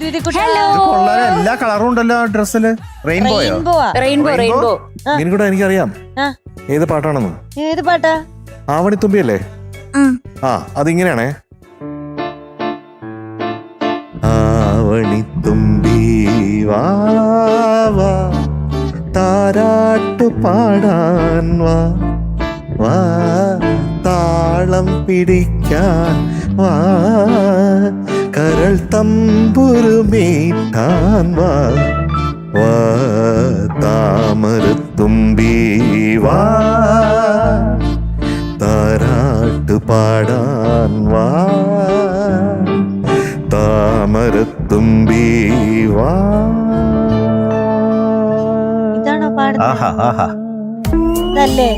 എല്ലാ കളറും ഉണ്ടല്ലോ ഡ്രസ്സില്. റെയിൻബോ. നിനക്കൂടെ എനിക്കറിയാം ഏത് പാട്ടാണെന്ന്. ഏത് പാട്ടാ? ആവണിത്തുമ്പിയല്ലേ? ആ അതിങ്ങനെയാണേ. ആവണിത്തുമ്പി വാ വാ താരാട്ടു പാടാൻ വാ വാ താളം പിടിക്കാൻ വാ കരൾ തമ്പുരുമീട്ടാൻ വാ വാ താമരത്തുമ്പി വാ താരാട്ടു പാടാൻ വാ താമരത്തുമ്പി വാ. ഇതാണോ പാടുന്നത്? ഇതല്ലേ?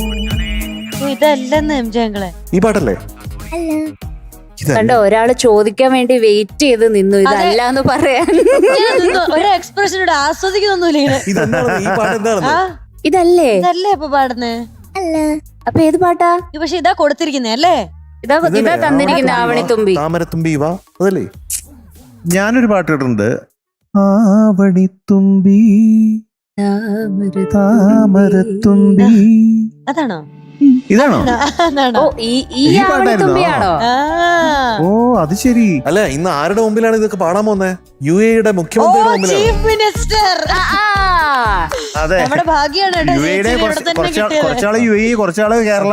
ഇതല്ലെന്ന് എംജങ്ങളെ ഈ പാട്ടല്ലേ? കണ്ടോ, ഒരാള് ചോദിക്കാൻ വേണ്ടി വെയിറ്റ് ചെയ്ത് നിന്നു ഇതല്ലാന്ന് പറയാൻ. ഒരു എക്സ്പ്രഷനോട് ആസ്വദിക്കുന്നൊന്നുമില്ല. ഇതല്ലേ? ഇതല്ലേ ഇപ്പൊ പാടുന്നേ? അപ്പൊ ഏത് പാട്ടാ? പക്ഷെ ഇതാ കൊടുത്തിരിക്കുന്നേ അല്ലേ? ഇതാ തന്നിരിക്കുന്ന ആവണിത്തുമ്പി. താമരത്തുമ്പി വാ അതല്ലേ? ഞാനൊരു പാട്ട് ഇട്ടിട്ടുണ്ട്. ആവണിത്തുമ്പി താമരത്തുമ്പി. അതാണോ? ഇതാണോ? ഈ ആവണിത്തുമ്പിയാണോ? ഓ അത് ശരി. അല്ല, ഇന്ന് ആരുടെ മുമ്പിലാണ് ഇതൊക്കെ പാടാൻ പോകുന്നത്? UAE മുഖ്യമന്ത്രിയുടെ മുമ്പിലാണ്. Chief minister. അതെ, നമ്മുടെ ഭാഗ്യാണ്. കുറച്ചാള് UAE, കുറച്ചാള് കേരള.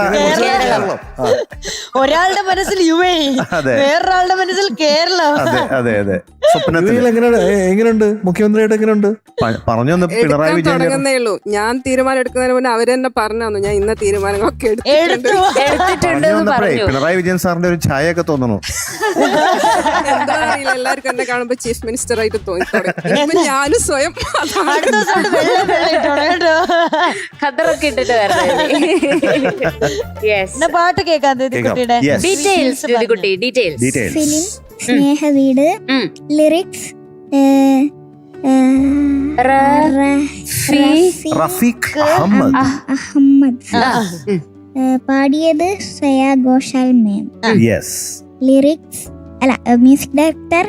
ഒരാളുടെ മനസ്സിൽ UAE, വേറൊരാളുടെ മനസ്സിൽ കേരളം. അതെ അതെ. എങ്ങനെയുണ്ട് മുഖ്യമന്ത്രിയായിട്ട്? എങ്ങനെയുണ്ട് പറഞ്ഞു പിണറായി വിജയൻ? ഞാൻ തീരുമാനം എടുക്കുന്നതിന് മുന്നേ അവരെന്നെ പറഞ്ഞു ഞാൻ ഇന്ന തീരുമാനങ്ങളൊക്കെ പിണറായി വിജയൻ സാറിന്റെ ഒരു ഛായ ഒക്കെ തോന്നുന്നു. എന്താ അറിയില്ല, എല്ലാവർക്കും എന്നെ കാണുമ്പോ ചീഫ് മിനിസ്റ്റർ ആയിട്ട് തോന്നി. ഞാനും സ്വയം ഖദറൊക്കെ ഇട്ടിട്ട് പാട്ട് കേൾക്കാൻ details. Film Snehaveedu. Lyrics Rafeeq Ahammed. പാടിയത് Shreya Ghoshal ma'am. Yes. Lyrics അല്ല, music director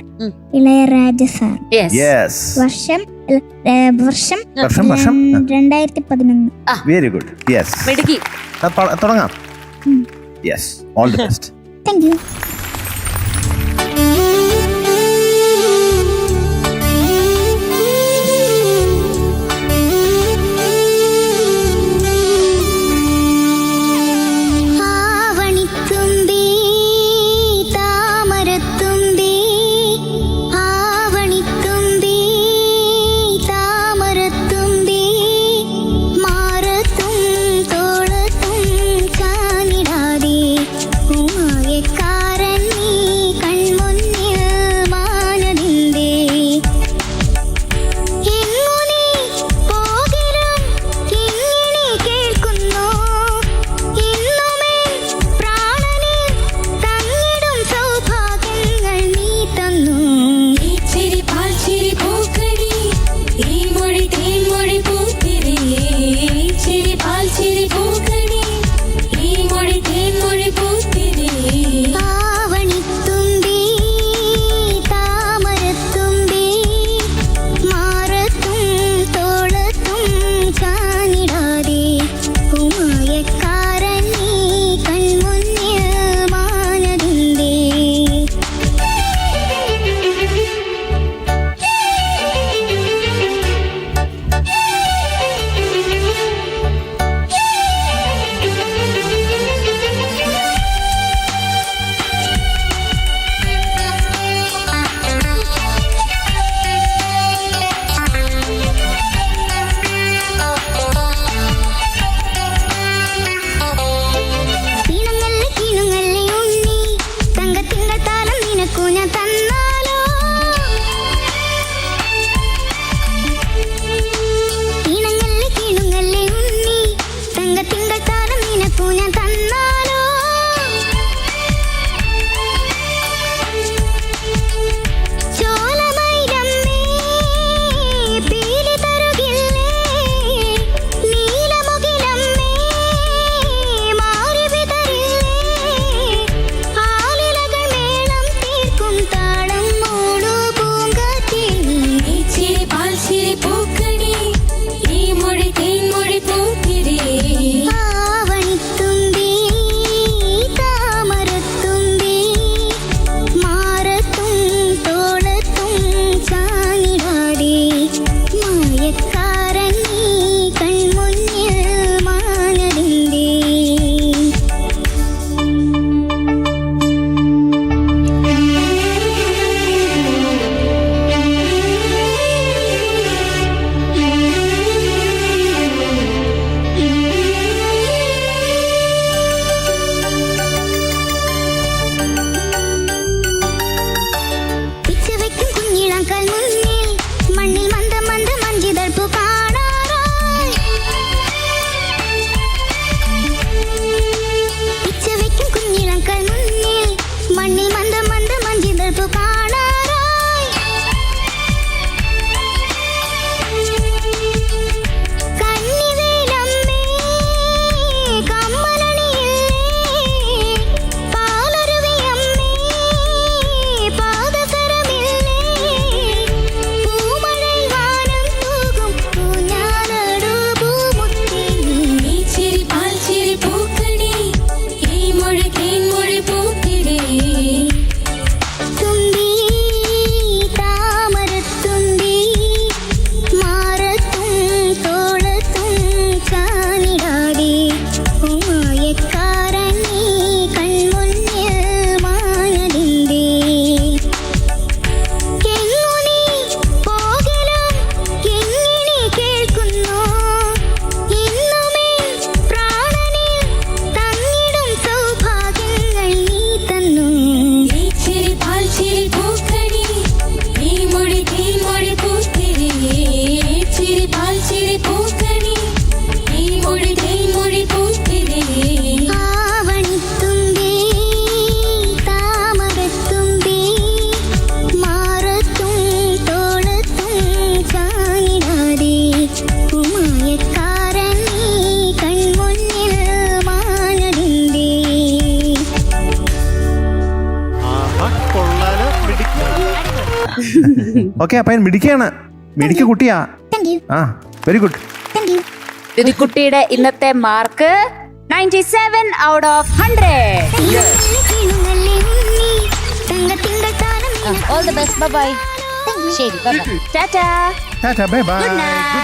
Ilaiyaraaja sir. Yes. വർഷം 2011. Very good. യെസ്. തുടങ്ങാം. Yes, all the best. Thank you. कार ഓക്കെ, അപ്പൊ മിടിക്കാണ്, മിടിക്ക് കുട്ടിയാ. താങ്ക് യു ആ, വെരി ഗുഡ്. Thank you. ദ്യുതിക്കുട്ടിയുടെ ഇന്നത്തെ mark 97 out of 100. All the best. Bye bye. ശരി, ബൈ ബൈ. ടാറ്റാ. ടാറ്റാ, ബൈ ബൈ. Good night.